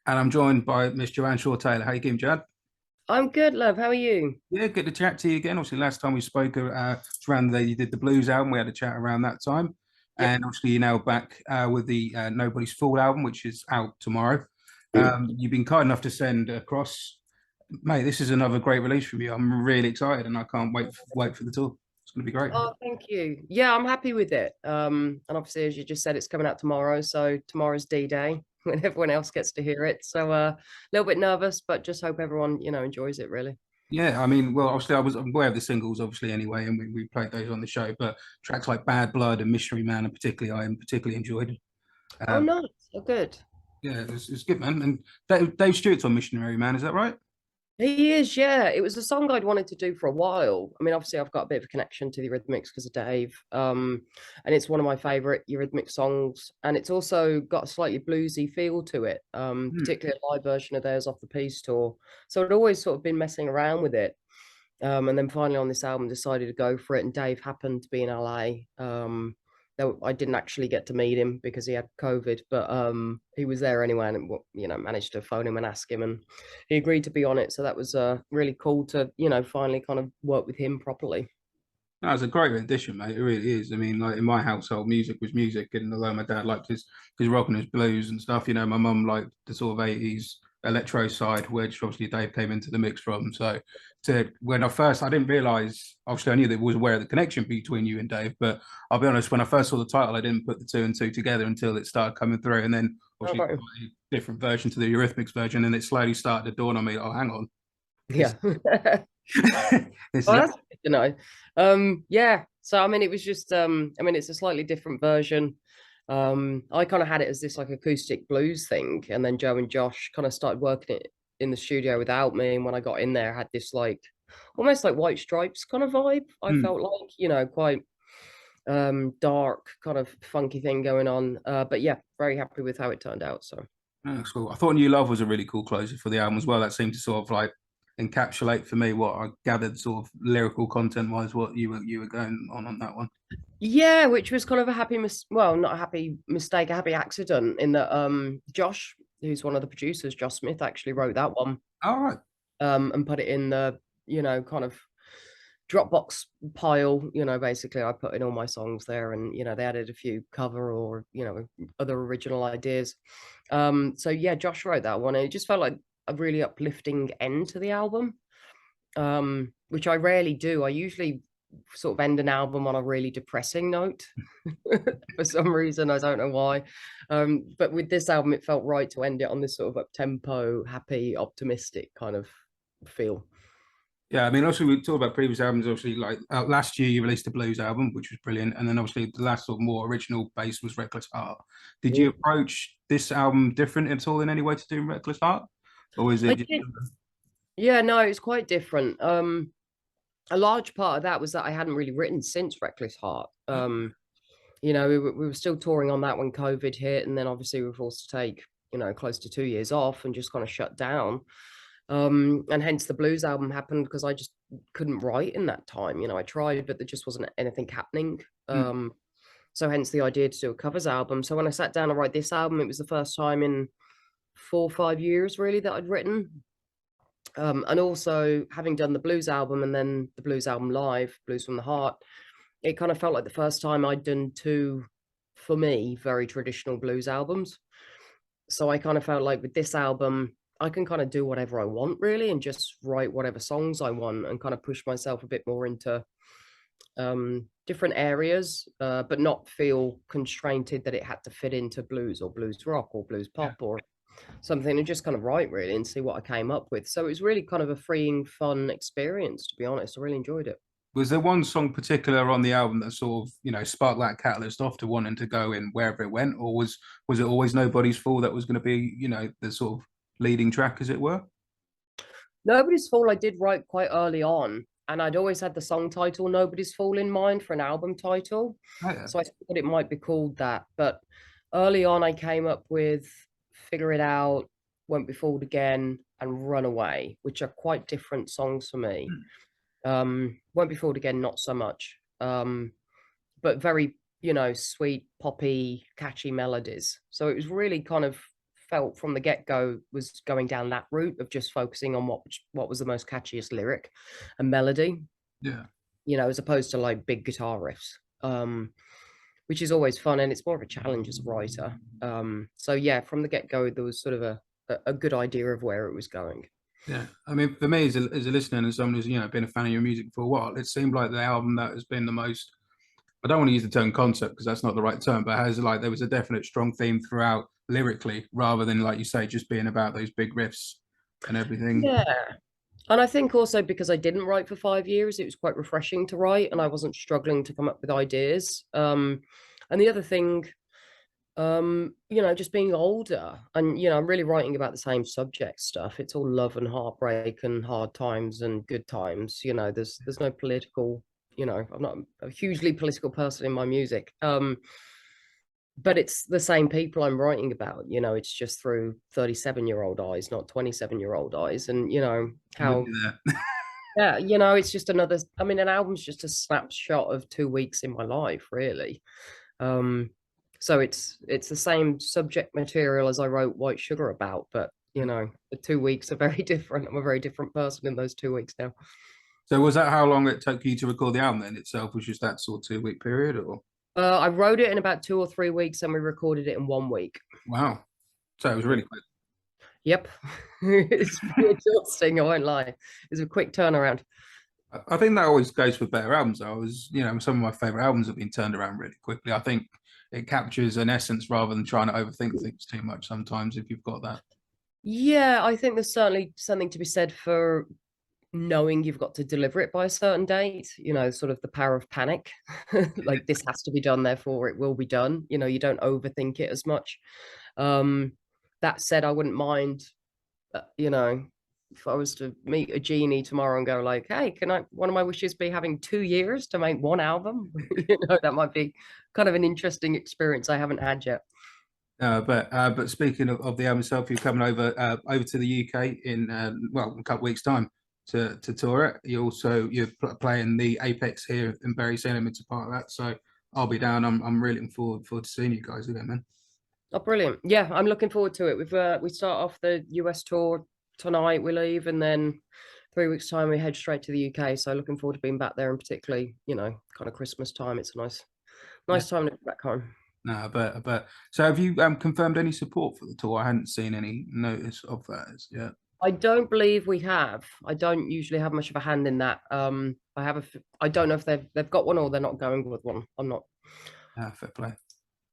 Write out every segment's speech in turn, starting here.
And I'm joined by Miss Joanne Shaw Taylor. How you doing, Jad? I'm good, love. How are you? Yeah, good to chat to you again. Obviously, last time we spoke, it's around you did the blues album. We had a chat around that time, Yep. and obviously you're now back with the Nobody's Fool album, which is out tomorrow. You've been kind enough to send across, mate. This is another great release from you. I'm really excited, and I can't wait for the tour. It's going to be great. Oh, thank you. Yeah, I'm happy with it. And obviously, as you just said, it's coming out tomorrow. So tomorrow's D-Day when everyone else gets to hear it. So a little bit nervous, but just hope everyone, enjoys it really. Yeah, I mean, well, obviously, I'm aware of the singles, obviously, anyway, and we played those on the show. But tracks like Bad Blood and Mystery Man, and particularly, I particularly enjoyed. Oh, Um, nice. Oh, good. yeah, it's good, man. And Dave Stewart's on Missionary Man, is that right? He is, yeah. It was a song I'd wanted to do for a while. I mean, obviously, I've got a bit of a connection to the Eurythmics because of Dave. And it's one of my favorite Eurythmic songs. And it's also got a slightly bluesy feel to it, Hmm. particularly a live version of theirs off the Peace Tour. So I'd always sort of been messing around with it. And then finally on this album decided to go for it. And Dave happened to be in LA. Though I didn't actually get to meet him because he had COVID, but he was there anyway, and managed to phone him and ask him, and he agreed to be on it. So that was really cool to finally kind of work with him properly. That was a great rendition, mate. It really is. I mean, like in my household, music was music, and although my dad liked his rock and his blues and stuff, my mum liked the sort of '80s electro side, which obviously Dave came into the mix from. So, to when I didn't realize. Obviously, I knew that was aware of the connection between you and Dave, but I'll be honest. When I first saw the title, I didn't put the two and two together until it started coming through, and then obviously Okay. a different version to the Eurythmics version, and it slowly started to dawn on me. Oh, hang on, this Yeah. this Oh, is that's good to know. Yeah. So I mean, it was just I mean, it's a slightly different version. I kind of had it as this like acoustic blues thing, and then Joe and Josh kind of started working it in the studio without me. And when I got in there, I had this like almost like White Stripes kind of vibe. I Hmm. felt like, quite dark, kind of funky thing going on. But yeah, very happy with how it turned out. So Oh, that's cool. I thought New Love was a really cool closer for the album as well. That seemed to sort of like encapsulate for me what I gathered, sort of lyrical content wise, what you were going on that one. yeah, which was kind of a well, not a happy mistake, a happy accident in that Josh, who's one of the producers, Josh Smith, actually wrote that one All right. and put it in the, kind of Dropbox pile. Basically I put in all my songs there, and they added a few cover or, other original ideas. So yeah, Josh wrote that one, and it just felt like a really uplifting end to the album, which I rarely do. I usually sort of end an album on a really depressing note for some reason. I don't know why. But with this album, it felt right to end it on this sort of up tempo, happy, optimistic kind of feel. Yeah, I mean, also we talked about previous albums. Obviously, like last year you released a blues album, which was brilliant, and then obviously the last sort of more original base was Reckless Heart. Did you Yeah. approach this album different at all in any way to do Reckless Heart, or is I it just did. Yeah, no, it's quite different. A large part of that was that I hadn't really written since Reckless Heart. We were still touring on that when COVID hit, and then obviously we were forced to take, close to 2 years off and just kind of shut down. And hence the blues album happened because I just couldn't write in that time. I tried, but there just wasn't anything happening. Hmm. So hence the idea to do a covers album. So when I sat down to write this album, it was the first time in 4 or 5 years really that I'd written. And also having done the blues album and then the blues album live, Blues from the Heart, it kind of felt like the first time I'd done two, for me, very traditional blues albums. So I kind of felt like with this album, I can kind of do whatever I want really and just write whatever songs I want and kind of push myself a bit more into different areas, but not feel constrained that it had to fit into blues or blues rock or blues Yeah. pop or something, and just kind of write really and see what I came up with. So it was really kind of a freeing, fun experience, to be honest. I really enjoyed it. Was there one song particular on the album that sort of, sparked that catalyst off to wanting to go in wherever it went, or was it always Nobody's Fool that was going to be, the sort of leading track, as it were? Nobody's Fall I did write quite early on, and I'd always had the song title Nobody's Fall in mind for an album title. Oh, yeah. So I thought it might be called that. But early on, I came up with Figure It Out, Won't Be Fooled Again, and Runaway, which are quite different songs for me. Won't Be Fooled Again, not so much. But very, sweet, poppy, catchy melodies. So it was really kind of felt from the get-go was going down that route of just focusing on what was the most catchiest lyric and melody, Yeah. as opposed to like big guitar riffs. Which is always fun, and it's more of a challenge as a writer. So yeah, from the get-go, there was sort of a good idea of where it was going. Yeah, I mean, for me as a listener and someone who's been a fan of your music for a while, it seemed like the album that has been the most. I don't want to use the term concept because that's not the right term, but has like there was a definite strong theme throughout lyrically, rather than like you say, just being about those big riffs and everything. Yeah. And I think also because I didn't write for 5 years, it was quite refreshing to write, and I wasn't struggling to come up with ideas. And the other thing, just being older, and I'm really writing about the same subject stuff. It's all love and heartbreak and hard times and good times. There's no political. I'm not a hugely political person in my music. But it's the same people I'm writing about. It's just through 37-year-old eyes, not 27-year-old eyes, and I'm with how. you there. Yeah, it's just another. I mean, an album's just a snapshot of 2 weeks in my life, really. Um, so it's the same subject material as I wrote White Sugar about, but the 2 weeks are very different. I'm a very different person in those 2 weeks now. So was that how long it took you to record the album then itself? Was just that sort of 2 week period, or I wrote it in about 2 or 3 weeks, and we recorded it in 1 week. wow? So it was really quick. Yep, it's pretty exhausting. I won't lie. It's a quick turnaround. I think that always goes with better albums. I was, some of my favorite albums have been turned around really quickly. I think it captures an essence rather than trying to overthink things too much sometimes if you've got that. Yeah, I think there's certainly something to be said for knowing you've got to deliver it by a certain date, sort of the power of panic. Like this has to be done, therefore it will be done. You don't overthink it as much. That said, I wouldn't mind, if I was to meet a genie tomorrow and go like, hey, can one of my wishes be having 2 years to make one album? That might be kind of an interesting experience I haven't had yet. But speaking of the album itself, you're coming over to the UK in a couple of weeks' time to tour it. You're playing the Apex here in Bury St Edmunds, a part of that. So I'll be down. I'm really looking forward to seeing you guys again, man. Oh, brilliant! Yeah, I'm looking forward to it. We start off the US tour tonight. We leave, and then 3 weeks time we head straight to the UK. So looking forward to being back there, and particularly kind of Christmas time. It's a Yeah. nice time to be back home. No, but so have you confirmed any support for the tour? I hadn't seen any notice of that as yet. I don't believe we have. I don't usually have much of a hand in that. I don't know if they've got one or they're not going with one. I'm not. Fair play.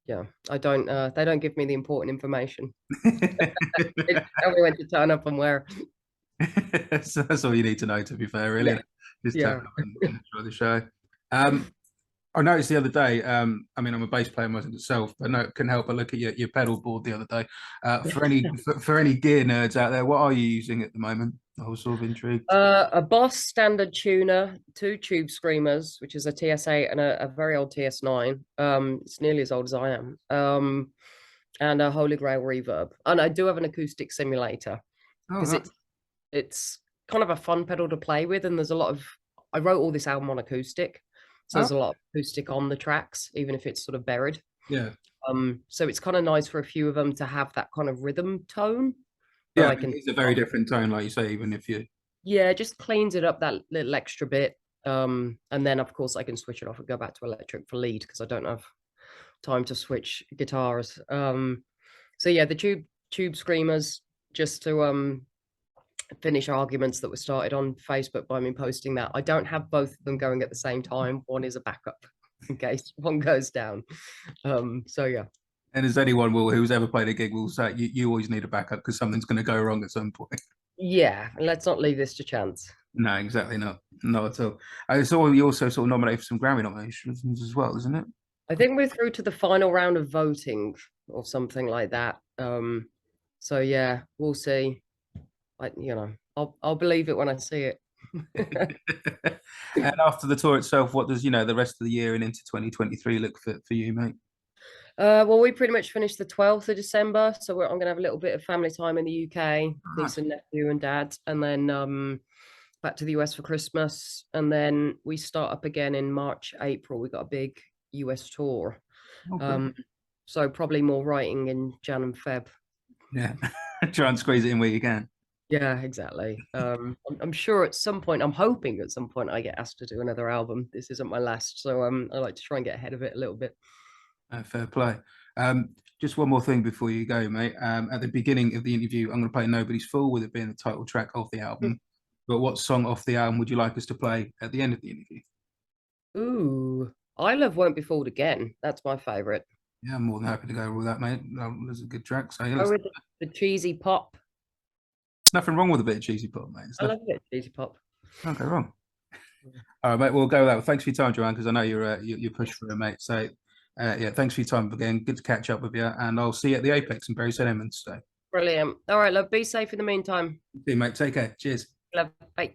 Yeah, I don't. They don't give me the important information. They tell me when to turn up and where. So that's all you need to know, to be fair, really. Yeah, Just turn yeah. up and enjoy the show. I noticed the other day, I mean, I'm a bass player myself, but no, couldn't help but look at your pedal board the other day. For any gear nerds out there, what are you using at the moment? I was sort of intrigued. A Boss standard tuner, two tube screamers, which is a TS8 and a very old TS9. It's nearly as old as I am. And a Holy Grail reverb. And I do have an acoustic simulator Oh, because it's kind of a fun pedal to play with. And there's a lot of I wrote all this album on acoustic. So there's a lot of acoustic on the tracks, even if it's sort of buried. yeah. So it's kind of nice for a few of them to have that kind of rhythm tone. But Yeah, I can it's a very different tone, like you say, even if you. Yeah, it just cleans it up that little extra bit. And then of course I can switch it off and go back to electric for lead because I don't have time to switch guitars. So yeah, the tube screamers, just to finish arguments that were started on Facebook by me posting that. I don't have both of them going at the same time. One is a backup in case one goes down. So yeah. And as anyone who's ever played a gig will say, you always need a backup because something's going to go wrong at some point. Yeah, let's not leave this to chance. No, exactly not. Not at all. I saw you also sort of nominated for some Grammy nominations as well, isn't it? I think we're through to the final round of voting or something like that. So yeah, we'll see. I'll believe it when I see it. And after the tour itself, what does the rest of the year and into 2023 look for you, mate? Well, we pretty much finished the 12th of December, so I'm gonna have a little bit of family time in the UK, niece and nephew and dad, and then back to the US for Christmas, and then we start up again in March, April. We got a big US tour, Okay. so probably more writing in Jan and Feb. Yeah. Try and squeeze it in where you can. Yeah, exactly. I'm sure at some point, I'm hoping at some point I get asked to do another album. This isn't my last, so I like to try and get ahead of it a little bit. Fair play. Um, just one more thing before you go, mate. At the beginning of the interview, I'm going to play Nobody's Fool, with it being the title track of the album. But what song off the album would you like us to play at the end of the interview? Ooh, I Love Won't Be Fooled Again. That's my favorite. Yeah, I'm more than happy to go with that, mate. There's a good track. So yeah, Go there's with the cheesy pop. nothing wrong with a bit of cheesy pop, mate. There's I nothing, love it, cheesy pop. can't go wrong. All right, mate. We'll go with that. Well, thanks for your time, Joanne, because I know you're pushed for it, mate. So yeah, thanks for your time again. Good to catch up with you, and I'll see you at the Apex in Bury St Edmunds. So, Brilliant. All right, love. Be safe in the meantime. see you, mate. Take care. Cheers. Love. Bye.